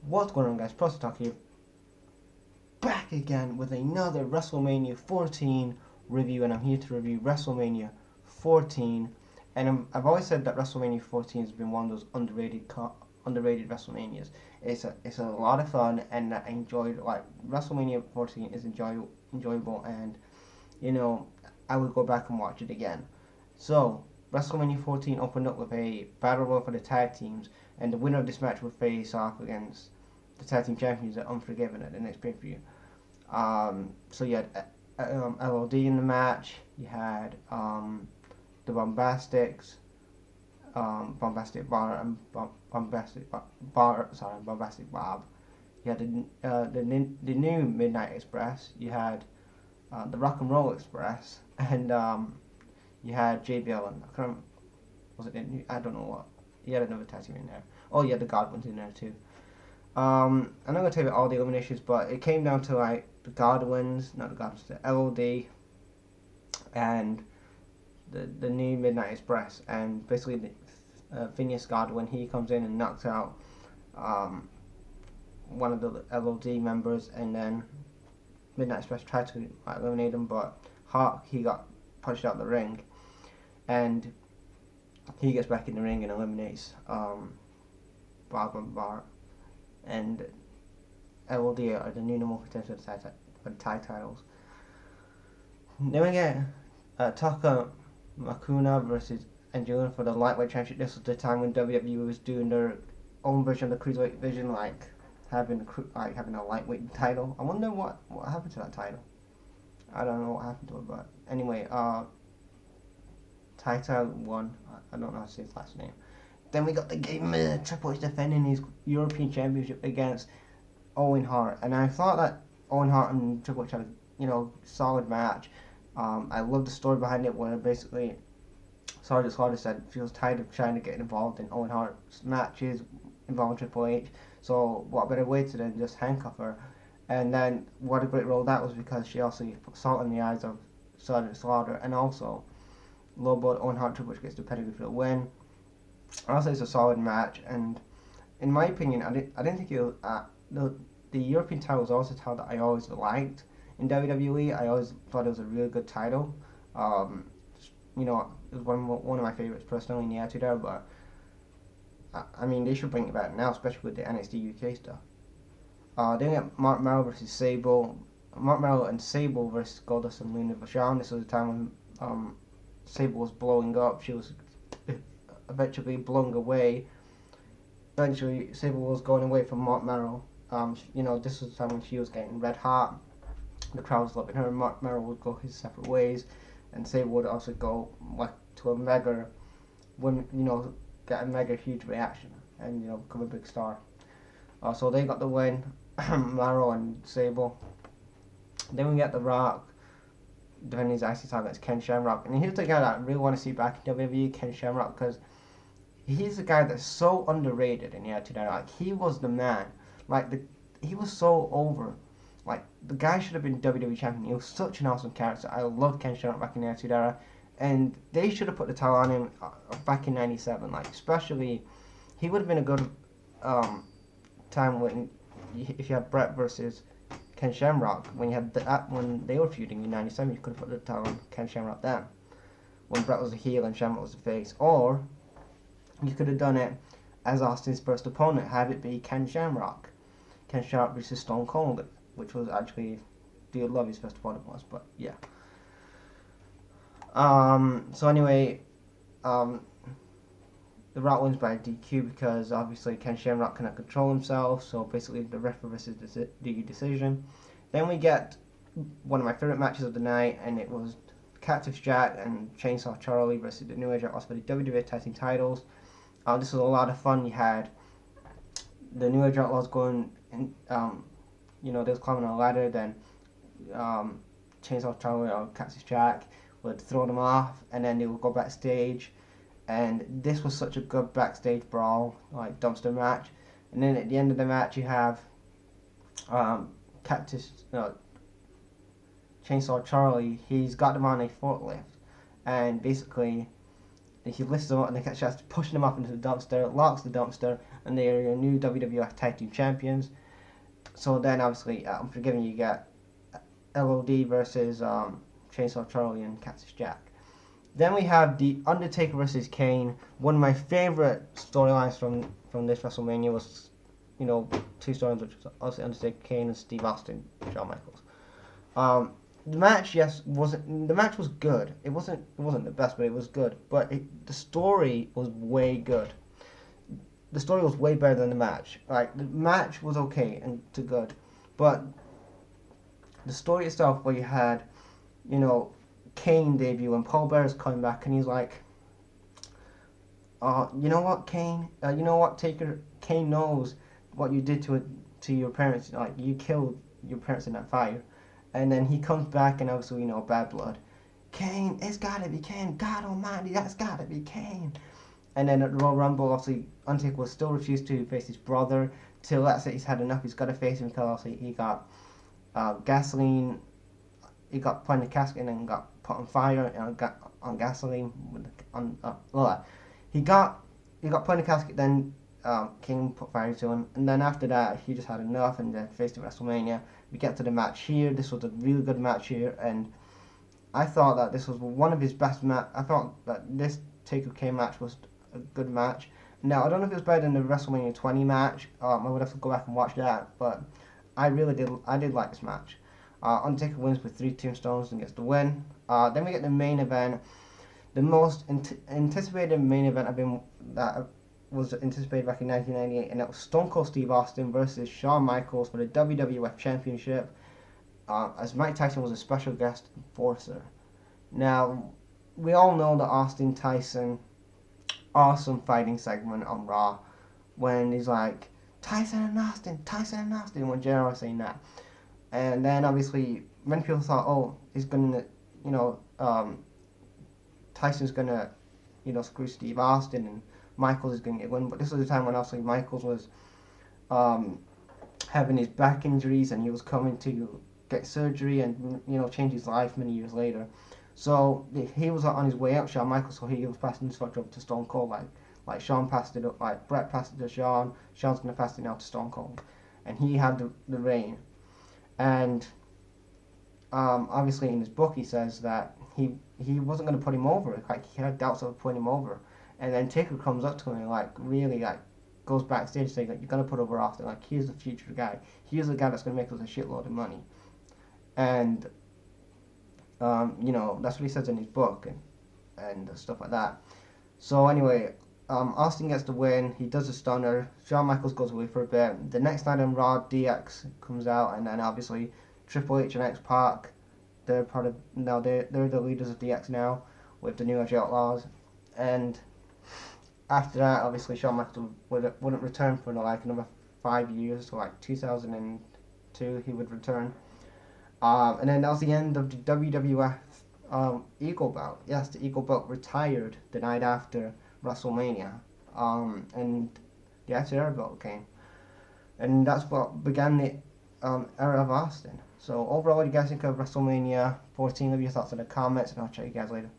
What's going on, guys? Prostotalk here, back again with another Wrestlemania 14 review, and I'm here to review Wrestlemania 14. And I've always said that Wrestlemania 14 has been one of those underrated WrestleManias. It's a lot of fun, and I enjoyed WrestleMania 14 is enjoyable, and I would go back and watch it again. So WrestleMania 14 opened up with a battle royal for the tag teams, and the winner of this match will face off against the tag team champions at Unforgiven at the next pay-per-view. So you had LOD in the match. You had the Bombastics, Bombastic Bar and Bombastic Bob. You had the new Midnight Express. You had the Rock and Roll Express, and you had JBL and was it I don't know what. You had another tag team in there. Oh, you had the Godwins in there too. I'm not gonna tell you all the eliminations, but it came down to the Godwins, not the Godwins, the LOD, and the new Midnight Express, and basically Phineas Godwin, he comes in and knocks out one of the LOD members, and then Midnight Express tried to eliminate him, but Hawk, he got punched out the ring, and he gets back in the ring and eliminates Bob and Bart. And LOD are the new number one contender for the tag titles. Then we get Taka Makuna versus Angelina for the lightweight championship. This was the time when WWE was doing their own version of the cruiserweight division, having a lightweight title. I wonder what happened to that title. I don't know what happened to it, but anyway, Taita won. I don't know how to say his last name. Then we got the game Triple H defending his European Championship against Owen Hart, and I thought that Owen Hart and Triple H had a solid match. I love the story behind it, where basically Sergeant Slaughter said he was tired of trying to get involved in Owen Hart's matches involving Triple H. So what better way to then just handcuff her? And then what a great role that was, because she also put salt in the eyes of Sergeant Slaughter, and also lowballed Owen Hart. Triple H gets the pedigree for the win. Also, it's a solid match, and in my opinion, I didn't think it was, the European title was also a title that I always liked in WWE. I always thought it was a really good title. It was one of my favorites personally in the Attitude Era, but I mean, they should bring it back now, especially with the NXT UK stuff. Then we got Mark Merrill versus Sable. Mark Merrill and Sable versus Goldust and Luna Vachon. This was the time when Sable was blowing up. She was eventually blown away. Eventually, Sable was going away from Mark Merrill. This was the time when she was getting red hot. The crowd was loving her. Mark Merrill would go his separate ways, and Sable would also go to a mega, get a mega huge reaction, and become a big star. So they got the win, Merrill and Sable. Then we get The Rock defending his IC title against Ken Shamrock, and here's the guy that I really want to see back in WWE, Ken Shamrock, because he's a guy that's so underrated in the Attitude Era. He was the man. He was so over. The guy should have been WWE champion. He was such an awesome character. I loved Ken Shamrock back in the Attitude Era, and they should have put the title on him back in '97. Especially, he would have been a good time if you had Brett versus Ken Shamrock. When they were feuding in '97, you could have put the title on Ken Shamrock then, when Brett was a heel and Shamrock was a face. Or you could have done it as Austin's first opponent, have it be Ken Shamrock versus Stone Cold, which was actually Dude Love his first opponent was, but yeah. So anyway, The Rock wins by DQ because obviously Ken Shamrock cannot control himself, so basically the referee versus the decision. Then we get one of my favorite matches of the night, and it was Cactus Jack and Chainsaw Charlie versus the New Age Outlaws for the WWE Tag Team titles. This was a lot of fun. You had the New Age Outlaws going, and they was climbing on a ladder. Then Chainsaw Charlie or Cactus Jack would throw them off, and then they would go backstage. And this was such a good backstage brawl, dumpster match. And then at the end of the match, you have Chainsaw Charlie. He's got them on a forklift, and basically he lifts them up and then starts pushing them up into the dumpster, locks the dumpster, and they are your new WWF Tag Team Champions. So then obviously, Unforgiven, you get LOD versus Chainsaw Charlie and Cactus Jack. Then we have The Undertaker versus Kane. One of my favorite storylines from this WrestleMania was, two storylines, which was obviously Undertaker, Kane, and Steve Austin, Shawn Michaels. The match, the match was good. It wasn't the best, but it was good. But the story was way good. The story was way better than the match. Like, the match was okay and to good, but the story itself, where you had, Kane debut and Paul Bearer's coming back, and he's like, you know what, Kane? You know what, Taker? Kane knows what you did to your parents. Like, you killed your parents in that fire. And then he comes back, and obviously, bad blood. Kane, it's gotta be Kane. God almighty, that's gotta be Kane. And then at the Royal Rumble, obviously, Undertaker will still refuse to face his brother till that's it. He's had enough. He's got to face him because obviously he got gasoline. He got put in the casket and then got put on fire and got on gasoline. He got put in the casket. Then King put fire to him, and then after that, he just had enough and then faced him at WrestleMania. We get to the match here. This was a really good match here, and I thought that this was one of his best match. I thought that this Taker Kane match was a good match. Now, I don't know if it was better than the WrestleMania 20 match. I would have to go back and watch that, but I did like this match. Undertaker wins with 3 tombstones and gets the win. Then we get the main event, the most anticipated main event that was anticipated back in 1998, and that was Stone Cold Steve Austin versus Shawn Michaels for the WWF Championship, as Mike Tyson was a special guest enforcer. Now, we all know the Austin Tyson awesome fighting segment on Raw when he's like, Tyson and Austin, when JR was saying that. And then obviously many people thought, oh, he's gonna, Tyson's gonna, screw Steve Austin and Michaels is gonna get win. But this was the time when obviously Michaels was having his back injuries and he was coming to get surgery and change his life many years later. So he was on his way out, Shawn Michaels, so he was passing his torch over to Stone Cold, like Shawn passed it up, like Bret passed it to Shawn. Shawn's gonna pass it now to Stone Cold, and he had the reign. And obviously in his book he says that he wasn't gonna put him over, like he had doubts of putting him over. And then Taker comes up to him and really goes backstage saying you're gonna put over Austin, he's the future guy, he's the guy that's gonna make us a shitload of money. And that's what he says in his book and stuff like that. So anyway, Austin gets the win. He does a stunner. Shawn Michaels goes away for a bit. The next night on Raw, DX comes out, and then obviously Triple H and X-Pac, they're the leaders of DX now with the New Age Outlaws. And after that, obviously Shawn Michaels wouldn't return for another 5 years, so 2002 he would return. And then that was the end of the WWF Eagle Belt. Yes, the Eagle Belt retired the night after WrestleMania. And the Attitude Era Belt came. And that's what began the era of Austin. So overall, what do you guys think of WrestleMania 14? Leave your thoughts in the comments, and I'll check you guys later.